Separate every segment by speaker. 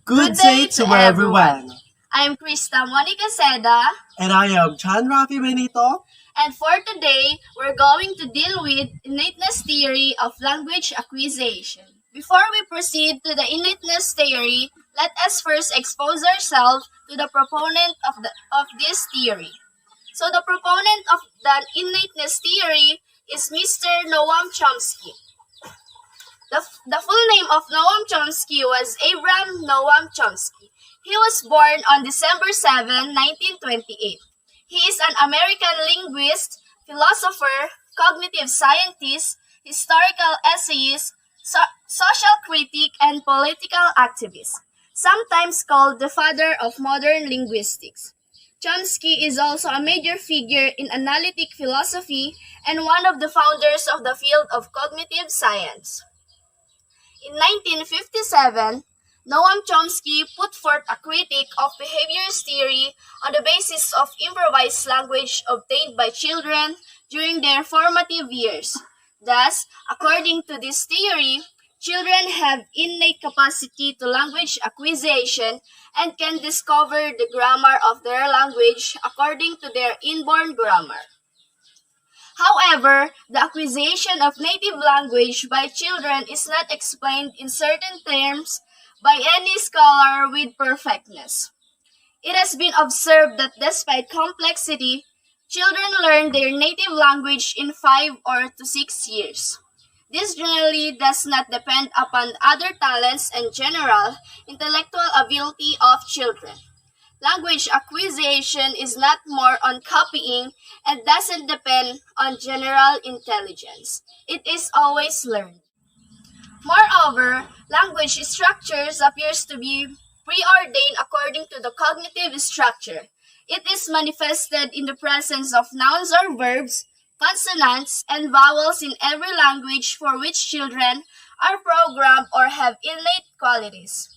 Speaker 1: Good day to everyone. I'm Krista Monica Seda.
Speaker 2: And I am John Rafi Benito.
Speaker 1: And for today, we're going to deal with innateness theory of language acquisition. Before we proceed to the innateness theory, let us first expose ourselves to the proponent of this theory. So the proponent of the innateness theory is Mr. Noam Chomsky. The full name of Noam Chomsky was Abraham Noam Chomsky. He was born on December 7, 1928. He is an American linguist, philosopher, cognitive scientist, historical essayist, social critic, and political activist, sometimes called the father of modern linguistics. Chomsky is also a major figure in analytic philosophy and one of the founders of the field of cognitive science. In 1957, Noam Chomsky put forth a critique of behaviorist theory on the basis of improvised language obtained by children during their formative years. Thus, according to this theory, children have innate capacity to language acquisition and can discover the grammar of their language according to their inborn grammar. However, the acquisition of native language by children is not explained in certain terms by any scholar with perfectness. It has been observed that despite complexity, children learn their native language in 5 or to 6 years. This generally does not depend upon other talents and general intellectual ability of children. Language acquisition is not more on copying and doesn't depend on general intelligence. It is always learned. Moreover, language structures appears to be preordained according to the cognitive structure. It is manifested in the presence of nouns or verbs, consonants, and vowels in every language for which children are programmed or have innate qualities.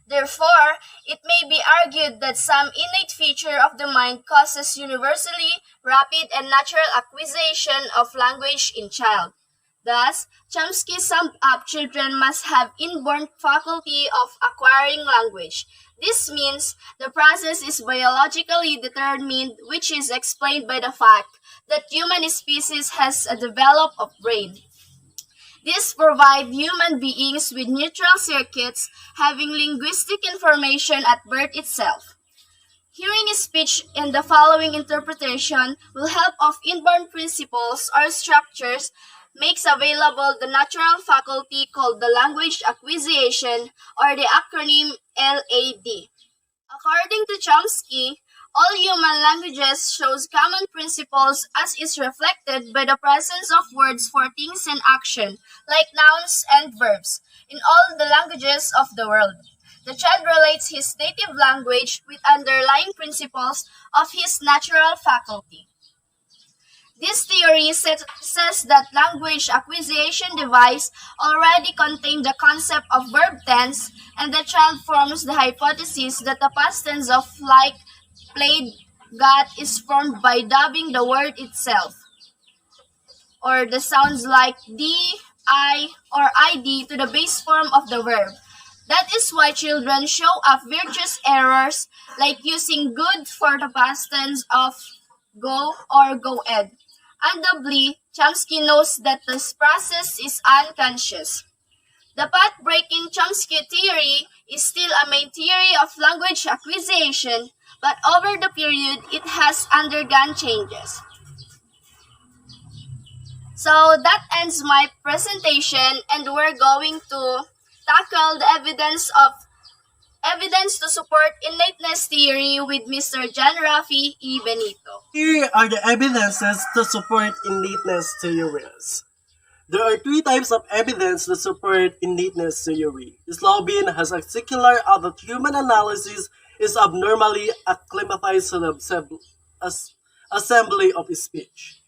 Speaker 1: Therefore, it may be argued that some innate feature of the mind causes universally rapid and natural acquisition of language in child. Thus, Chomsky summed up children must have inborn faculty of acquiring language. This means the process is biologically determined, which is explained by the fact that human species has a developed brain. This provides human beings with neutral circuits having linguistic information at birth itself. Hearing speech in the following interpretation will help of inborn principles or structures makes available the natural faculty called the language acquisition or the acronym LAD. According to Chomsky, all human languages shows common principles as is reflected by the presence of words for things and action, like nouns and verbs, in all the languages of the world. The child relates his native language with underlying principles of his natural faculty. This theory says that language acquisition device already contain the concept of verb tense, and the child forms the hypothesis that the past tense of like, played, got is formed by dubbing the word itself, or the sounds like d, I, or id to the base form of the verb. That is why children show up virtuous errors like using good for the past tense of go or go-ed. Undoubtedly, Chomsky knows that this process is unconscious. The path-breaking Chomsky theory is still a main theory of language acquisition, but over the period, it has undergone changes. So that ends my presentation, and we're going to tackle the evidence to support innateness theory with Mr. John Rafi E. Benito.
Speaker 2: Here are the evidences to support innateness theories. There are 3 types of evidence that support innateness theory. Slobin has a secular that human analysis is abnormally acclimatized to the assembly of speech.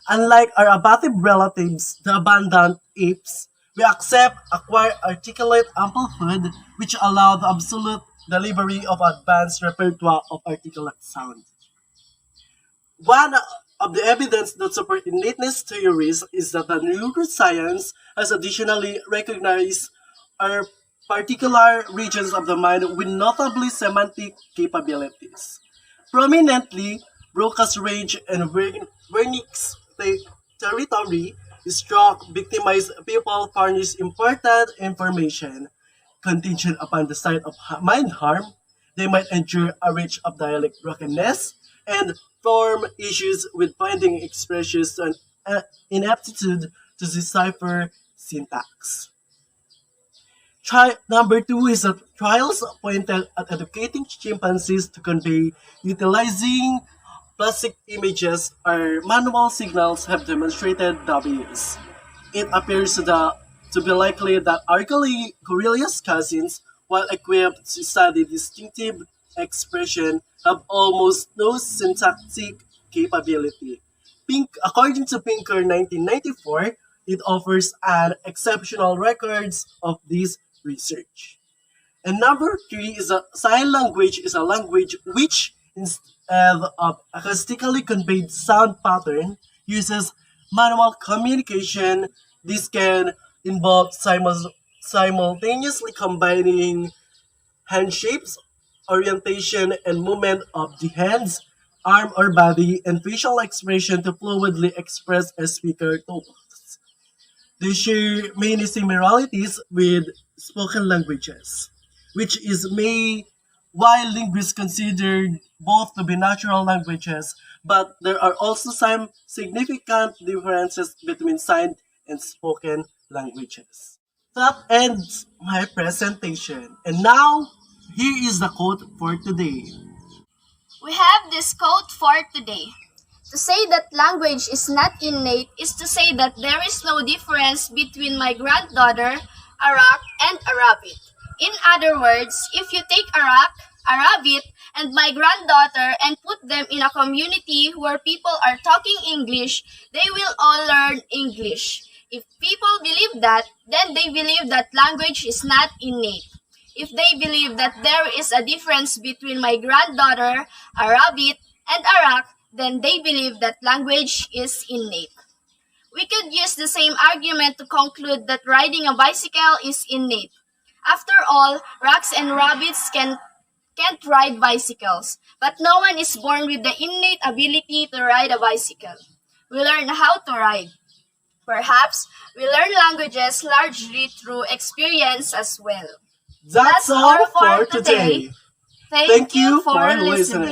Speaker 2: Unlike our ablative relatives, the abundant apes, we accept, acquire, articulate ample food, which allow the absolute delivery of advanced repertoire of articulate sound. One of the evidence that support innateness theories is that the neuroscience has additionally recognized our particular regions of the mind with notably semantic capabilities. Prominently, Broca's range and Wernicke's territory struck victimized people furnish important information. Contingent upon the site of mind harm, they might endure a reach of dialect brokenness and form issues with finding expressions and inaptitude to decipher syntax. Number two is that trials pointed at educating chimpanzees to convey utilizing plastic images or manual signals have demonstrated W's. It appears to be likely that our gorillas cousins, while equipped to study distinctive expression, have almost no syntactic capability. According to Pinker 1994, it offers an exceptional records of this research. And number three is that sign language is a language which, instead of acoustically conveyed sound pattern, uses manual communication. This can involve simultaneously combining hand shapes, orientation, and movement of the hands, arm or body, and facial expression to fluidly express a speaker thoughts. They share many similarities with spoken languages, which is may while linguists considered both to be natural languages, but there are also some significant differences between signed and spoken languages. That ends my presentation. And now, here is the quote for today.
Speaker 1: We have this quote for today. To say that language is not innate is to say that there is no difference between my granddaughter, a rock, and a rabbit. In other words, if you take a rock, a rabbit, and my granddaughter and put them in a community where people are talking English, they will all learn English. If people believe that, then they believe that language is not innate. If they believe that there is a difference between my granddaughter, a rabbit, and a rock, then they believe that language is innate. We could use the same argument to conclude that riding a bicycle is innate. After all, rocks and rabbits can't ride bicycles, but no one is born with the innate ability to ride a bicycle. We learn how to ride. Perhaps we learn languages largely through experience as well.
Speaker 2: That's all for today.
Speaker 1: Thank you for listening.